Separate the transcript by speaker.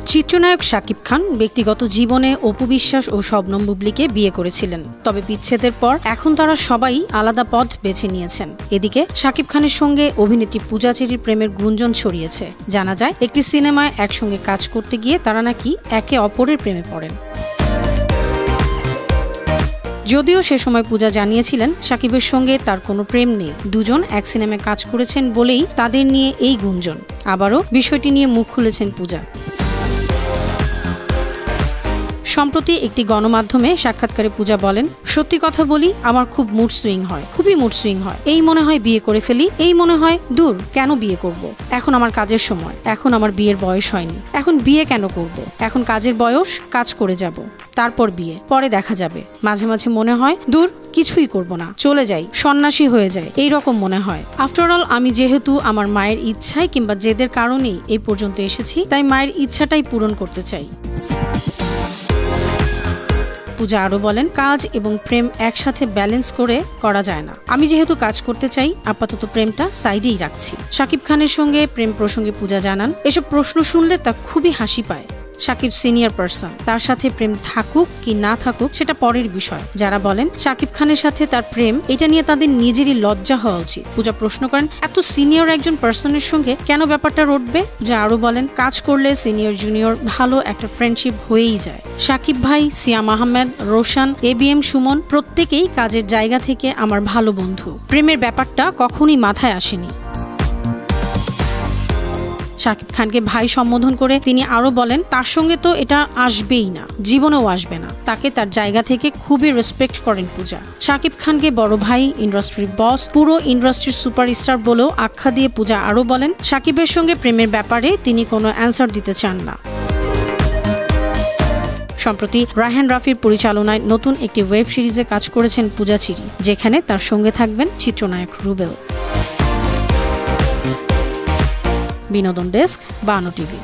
Speaker 1: চিত্রনায়ক শাকিব খান ব্যক্তিগত জীবনে অপু বিশ্বাস ও শবনম বুবলীকে বিয়ে করেছিলেন। তবে বিচ্ছেদের পর এখন তারা সবাই আলাদা পথ বেছে নিয়েছেন। এদিকে শাকিব খানের সঙ্গে অভিনেত্রী পূজা চেরির প্রেমের গুঞ্জন ছড়িয়েছে। জানা যায়, একটি সিনেমায় একসঙ্গে কাজ করতে গিয়ে তারা নাকি একে অপরের প্রেমে পড়েন। যদিও সে সময় পূজা জানিয়েছিলেন শাকিবের সঙ্গে তার কোনো প্রেম নেই, দুজন এক সিনেমায় কাজ করেছেন বলেই তাদের নিয়ে এই গুঞ্জন। আবারও বিষয়টি নিয়ে মুখ খুলেছেন পূজা। সম্প্রতি একটি গণমাধ্যমে সাক্ষাৎকারে পূজা বলেন, সত্যি কথা বলি, আমার খুব মুড সুইং হয়, খুবই মুড সুইং হয়। এই মনে হয় বিয়ে করে ফেলি, এই মনে হয় দূর কেন বিয়ে করব, এখন আমার কাজের সময়, এখন আমার বিয়ের বয়স হয়নি, এখন বিয়ে কেন করব, এখন কাজের বয়স, কাজ করে যাব, তারপর বিয়ে, পরে দেখা যাবে। মাঝে মাঝে মনে হয় দূর কিছুই করব না, চলে যাই, সন্ন্যাসী হয়ে যায়, এই রকম মনে হয়। আফটার অল আমি যেহেতু আমার মায়ের ইচ্ছায় কিংবা জেদের কারণেই এই পর্যন্ত এসেছি, তাই মায়ের ইচ্ছাটাই পূরণ করতে চাই। পূজা আরো বলেন, কাজ এবং প্রেম একসাথে ব্যালেন্স করে করা যায় না। আমি যেহেতু কাজ করতে চাই, আপাতত প্রেমটা সাইডেই রাখছি। শাকিব খানের সঙ্গে প্রেম প্রসঙ্গে পূজা জানান, এসব প্রশ্ন শুনলে তা খুবই হাসি পায়। শাকিব সিনিয়র পারসন, তার সাথে প্রেম থাকুক কি না থাকুক সেটা পরের বিষয়। যারা বলেন শাকিব খানের সাথে তার প্রেম, এটা নিয়ে তাদের নিজেরই লজ্জা হওয়া উচিত। পূজা প্রশ্ন করেন, এত সিনিয়র একজন পার্সনের সঙ্গে কেন ব্যাপারটা রটবে? পূজা আরো বলেন, কাজ করলে সিনিয়র জুনিয়র ভালো একটা ফ্রেন্ডশিপ হয়েই যায়। শাকিব ভাই, সিয়াম আহমেদ, রোশান, ABM সুমন প্রত্যেকেই কাজের জায়গা থেকে আমার ভালো বন্ধু। প্রেমের ব্যাপারটা কখনোই মাথায় আসেনি। শাকিব খানকে ভাই সম্বোধন করে তিনি আরো বলেন, তার সঙ্গে তো এটা আসবেই না, জীবনেও আসবে না। তাকে তার জায়গা থেকে খুবই রেসপেক্ট করেন পূজা। শাকিব খানকে বড় ভাই, ইন্ডাস্ট্রির বস, পুরো ইন্ডাস্ট্রির সুপারস্টার বলেও আখ্যা দিয়ে পূজা আরো বলেন, শাকিবের সঙ্গে প্রেমের ব্যাপারে তিনি কোনো অ্যান্সার দিতে চান না। সম্প্রতি রায়হান রাফির পরিচালনায় নতুন একটি ওয়েব সিরিজে কাজ করেছেন পূজা চেরি, যেখানে তার সঙ্গে থাকবেন চিত্রনায়ক রুবেল। বিনোদন ডেস্ক, বানো টিভি।